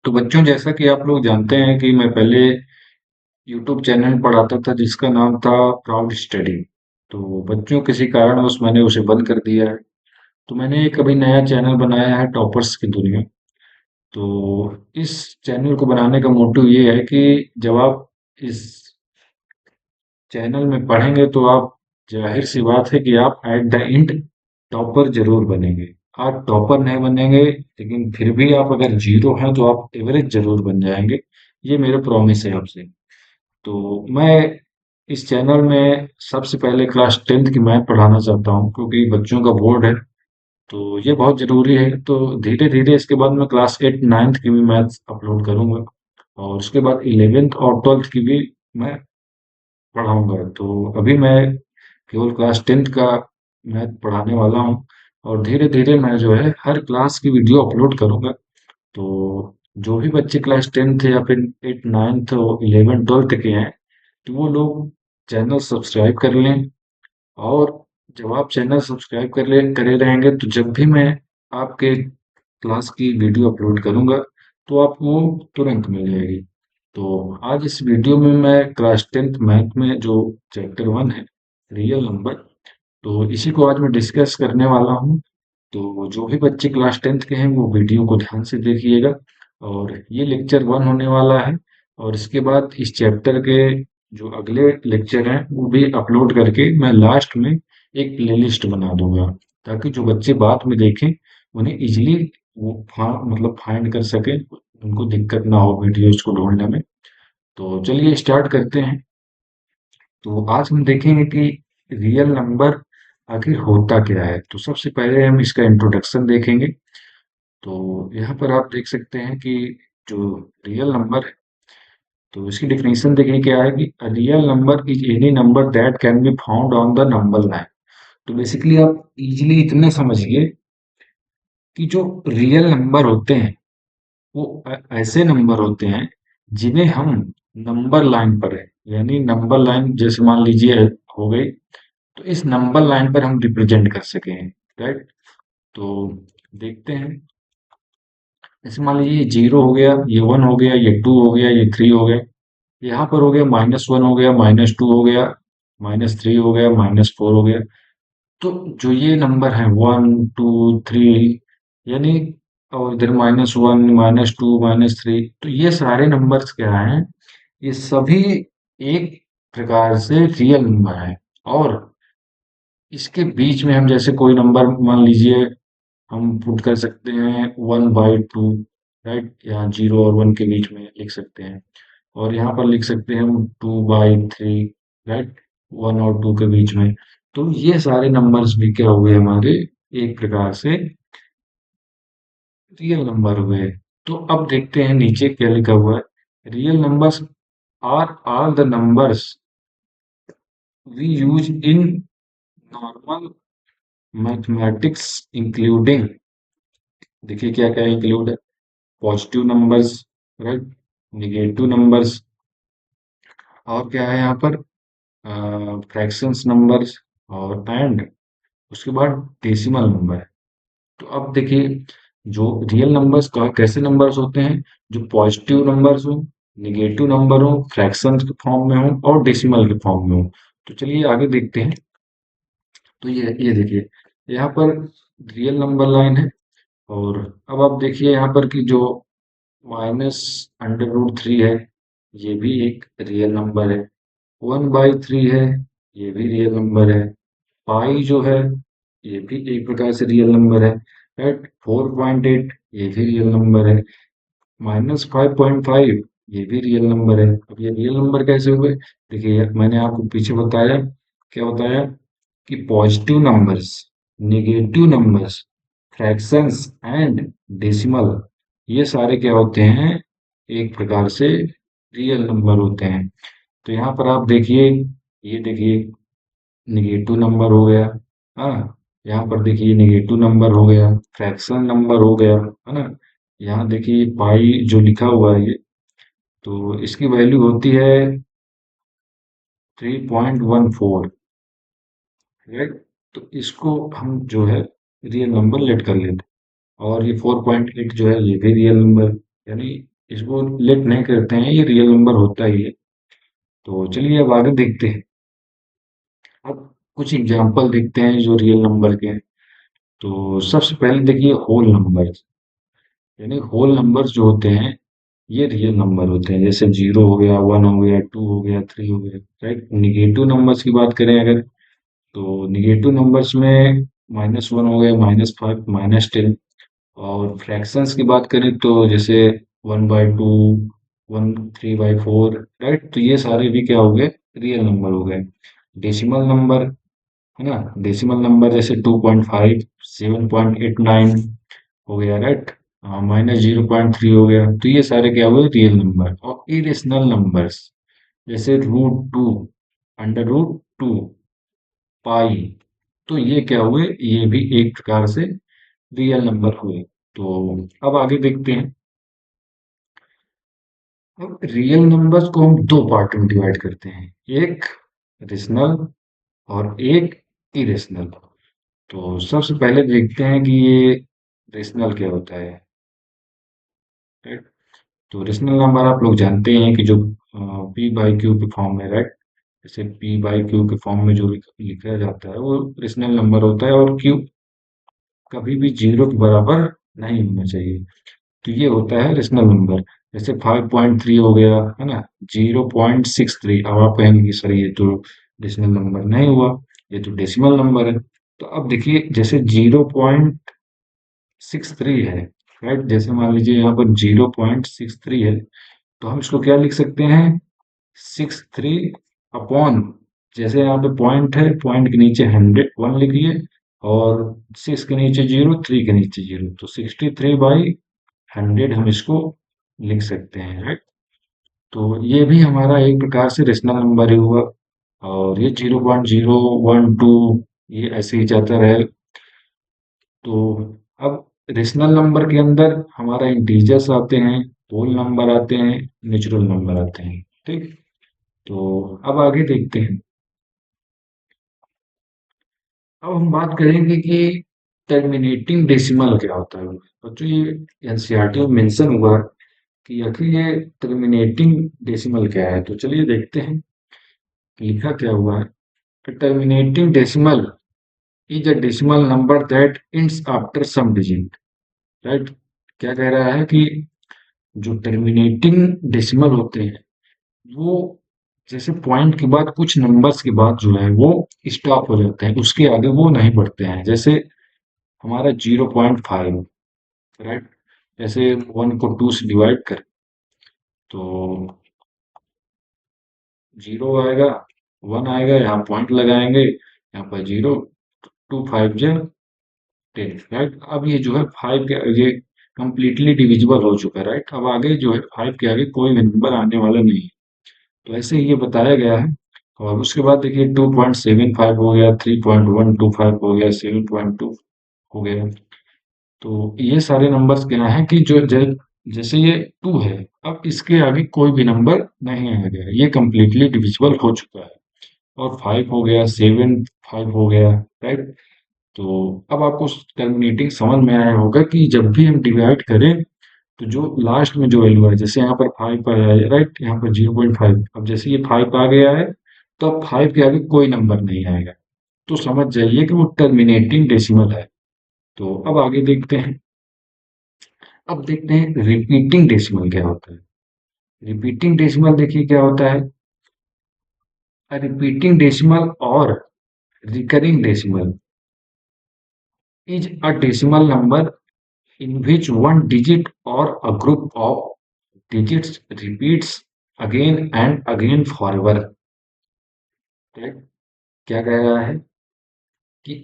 तो बच्चों, जैसा कि आप लोग जानते हैं कि मैं पहले यूट्यूब चैनल पढ़ाता था जिसका नाम था प्राउड स्टडी। तो बच्चों किसी कारणवश मैंने उसे बंद कर दिया है। तो मैंने एक अभी नया चैनल बनाया है, टॉपर्स की दुनिया। तो इस चैनल को बनाने का मोटिव ये है कि जब आप इस चैनल में पढ़ेंगे तो आप, जाहिर सी बात है कि आप एट द एंड टॉपर जरूर बनेंगे। आप टॉपर नहीं बनेंगे, लेकिन फिर भी आप अगर जीरो हैं तो आप एवरेज जरूर बन जाएंगे। ये मेरा प्रॉमिस है आपसे। तो मैं इस चैनल में सबसे पहले क्लास 10th की मैथ पढ़ाना चाहता हूँ, क्योंकि बच्चों का बोर्ड है। तो ये बहुत जरूरी है। तो धीरे धीरे इसके बाद मैं क्लास 8 9th की भी मैथ अपलोड करूंगा, और उसके बाद 11th और 12th की भी मैं पढ़ाऊंगा। तो अभी मैं केवल क्लास 10th का मैथ पढ़ाने वाला हूँ, और धीरे धीरे मैं जो है हर क्लास की वीडियो अपलोड करूंगा। तो जो भी बच्चे क्लास 10th या फिर 8 9th और 11 12th के हैं, तो वो लोग चैनल सब्सक्राइब कर लें। और जब आप चैनल सब्सक्राइब करे रहेंगे, तो जब भी मैं आपके क्लास की वीडियो अपलोड करूंगा, तो आपको तुरंत मिल जाएगी। तो आज इस वीडियो में मैं क्लास 10th मैथ में जो चैप्टर 1 है, रियल नंबर, तो इसी को आज मैं डिस्कस करने वाला हूँ। तो जो भी बच्चे क्लास 10th के हैं वो वीडियो को ध्यान से देखिएगा। और ये लेक्चर 1 होने वाला है। और इसके बाद इस चैप्टर के जो अगले लेक्चर हैं वो भी अपलोड करके मैं लास्ट में एक प्लेलिस्ट बना दूंगा, ताकि जो बच्चे बाद में देखें उन्हें इजीली वो मतलब फाइंड कर सके, उनको दिक्कत ना हो वीडियोज को ढूंढने में। तो चलिए स्टार्ट करते हैं। तो आज हम देखेंगे कि रियल नंबर आखिर होता क्या है। तो सबसे पहले हम इसका इंट्रोडक्शन देखेंगे। तो यहाँ पर आप देख सकते हैं कि जो रियल नंबर है, तो इसकी डेफिनेशन देखिए क्या है कि real number is any number that can be found on the number line. तो बेसिकली आप इजीली इतने समझिए कि जो रियल नंबर होते हैं वो ऐसे नंबर होते हैं जिन्हें हम नंबर लाइन पर है, यानी नंबर लाइन जैसे मान लीजिए हो गई, तो इस नंबर लाइन पर हम रिप्रेजेंट कर सके। राइट। तो देखते हैं। जैसे मान लीजिए ये जीरो हो गया, ये वन हो गया, ये टू हो गया, ये थ्री हो गया। यहाँ पर हो गया माइनस वन हो गया, माइनस टू हो गया, माइनस थ्री हो गया, माइनस फोर हो गया। तो जो ये नंबर है वन टू थ्री, यानी, और इधर minus one minus two minus three, तो ये सारे नंबर्स क्या हैं? ये सभी एक प्रकार से रियल नंबर है। और इसके बीच में हम जैसे कोई नंबर मान लीजिए हम पुट कर सकते हैं 1/2। राइट, यहाँ जीरो और वन के बीच में लिख सकते हैं। और यहाँ पर लिख सकते हैं हम 2/3। राइट, वन और टू के बीच में। तो ये सारे नंबर्स भी क्या हुए हमारे, एक प्रकार से रियल नंबर हुए। तो अब देखते हैं नीचे क्या लिखा हुआ है। Real numbers are all the numbers we use in normal mathematics, including, देखिए क्या क्या इंक्लूड है। Positive numbers, right, negative numbers, और क्या है यहाँ पर, फ्रैक्शंस नंबर्स, और एंड उसके बाद डेसिमल नंबर। तो अब देखिए, जो रियल नंबर्स का कैसे नंबर्स होते हैं, जो पॉजिटिव नंबर्स हो, निगेटिव नंबर हो, फ्रैक्शंस के फॉर्म में हो, और डेसिमल के फॉर्म में हो। तो चलिए आगे देखते हैं। तो ये देखिए, यहाँ पर रियल नंबर लाइन है। और अब आप देखिए यहाँ पर कि जो -√3 है, ये भी एक रियल नंबर है। 1/3 है, ये भी रियल नंबर है। पाई जो है, ये भी एक प्रकार से रियल नंबर है। राइट, 4.8, ये भी रियल नंबर है। -5.5, ये भी रियल नंबर है। अब ये रियल नंबर कैसे हुए? देखिए, मैंने आपको पीछे बताया, क्या बताया, कि positive numbers, negative numbers, fractions and decimal, ये सारे क्या होते हैं, एक प्रकार से रियल नंबर होते हैं। तो यहाँ पर आप देखिए, ये देखिए निगेटिव नंबर हो गया। हाँ, यहाँ पर देखिए नेगेटिव नंबर हो गया, फ्रैक्शन नंबर हो गया, है ना। यहाँ देखिए पाई जो लिखा हुआ है ये, तो इसकी वैल्यू होती है 3.14। राइट। तो इसको हम जो है रियल नंबर लेट कर लेते हैं। और ये 4.8 जो है ये भी रियल नंबर, यानी इसको लेट नहीं करते हैं, ये रियल नंबर होता ही है। तो चलिए अब आगे देखते हैं। अब कुछ एग्जाम्पल देखते हैं जो रियल नंबर के हैं। तो सबसे पहले देखिए होल नंबर, यानी होल नंबर्स जो होते हैं ये रियल नंबर होते हैं। जैसे जीरो हो गया, वन हो गया, टू हो गया, थ्री हो गया, राइट। निगेटिव नंबर्स की बात करें अगर, तो निगेटिव नंबर्स में -1 हो गया, -5, -10। और फ्रैक्शंस की बात करें तो जैसे 1/2, 3/4, राइट। तो ये सारे भी क्या हो गए, रियल नंबर हो गए। डेसिमल नंबर, है ना, डेसिमल नंबर जैसे 2.5, 7.89 हो गया, राइट। -0.3 हो गया। तो ये सारे क्या हुए, रियल नंबर। और इरेशनल नंबर्स जैसे √2, √2, पाई, तो ये क्या हुए, ये भी एक प्रकार से रियल नंबर हुए। तो अब आगे देखते हैं। अब रियल नंबर्स को हम दो पार्ट में डिवाइड करते हैं, एक रेशनल और एक इरेशनल। तो सबसे पहले देखते हैं कि ये रेशनल क्या होता है, राइट। तो रेशनल नंबर आप लोग जानते हैं कि जो पी बाई क्यू के फॉर्म में, राइट। जैसे पी बाई क्यू के फॉर्म में जो लिखा जाता है वो रेशनल नंबर होता है, और क्यू कभी भी जीरो के बराबर नहीं होना चाहिए। तो ये होता है रेशनल नंबर। जैसे 5.3 हो गया, है ना, 0.63। अब आप कहेंगे कि सर ये तो डेसिमल नंबर नहीं हुआ, ये तो डेसिमल नंबर है। तो अब देखिए जैसे 0.63 है, राइट। जैसे मान लीजिए यहाँ पर 0.63 है, तो हम इसको क्या लिख सकते हैं, 63 अपॉन, जैसे यहाँ पे पॉइंट है, पॉइंट के नीचे 100 लिखिए, और 6 के नीचे जीरो, 3 के नीचे जीरो, तो 63/100 हम इसको लिख सकते हैं, राइट। तो ये भी हमारा एक प्रकार से रेशनल नंबर ही हुआ। और ये 0.012 ये ऐसे ही जाता रहे। तो अब रेशनल नंबर के अंदर हमारा इंटीजर्स आते हैं, होल नंबर आते हैं, नेचुरल नंबर आते हैं, ठीक। तो अब आगे देखते हैं। अब हम बात करेंगे कि टर्मिनेटिंग डेसिमल क्या होता है। बच्चों ये एनसीईआरटी में मेंशन हुआ है कि आखिर ये टर्मिनेटिंग डेसिमल क्या है। तो चलिए देखते हैं लिखा क्या हुआ है। Terminating decimal is a decimal number that ends after some digit, right. क्या कह रहा है कि जो टर्मिनेटिंग डेसिमल होते हैं वो जैसे पॉइंट के बाद कुछ नंबर्स के बाद जो है वो स्टॉप हो जाते हैं, उसके आगे वो नहीं बढ़ते हैं। जैसे हमारा 0.5, राइट। जैसे 1 को 2 से डिवाइड कर, तो 0 आएगा, 1 आएगा, यहाँ पॉइंट लगाएंगे, यहाँ पर 0, 2 5 जा 10, राइट। अब ये जो है 5 के ये कंप्लीटली डिविजिबल हो चुका है, राइट। अब आगे जो है 5 के आगे कोई भी नंबर आने वाला नहीं है। तो ऐसे ही ये बताया गया है। और उसके बाद देखिए 2.75 हो गया, 3.125 हो गया, 7.2 हो गया। तो ये सारे नंबर्स क्या हैं कि जो जैसे ये 2 है, अब इसके आगे कोई भी नंबर नहीं आएगा, ये कंप्लीटली डिविजिबल हो चुका है। और 5 हो गया, 7 5 हो गया, राइट। तो अब आपको टर्मिनेटिंग समझ में आया होगा कि जब भी हम डिवाइड करें तो जो लास्ट में जो वैल्यू है, जैसे यहाँ पर 5 आया है, राइट, यहाँ पर 0.5, अब जैसे ये 5 आ गया है तो अब 5 के आगे कोई नंबर नहीं आएगा। तो समझ जाइए कि वो टर्मिनेटिंग डेसिमल है। तो अब आगे देखते हैं। अब देखते हैं रिपीटिंग डेसिमल क्या होता है। रिपीटिंग डेसिमल देखिए क्या होता है। रिपीटिंग डेसिमल और recurring decimal is a decimal number in which one digit or a group of digits repeats again and again forever, right? क्या कह रहा है कि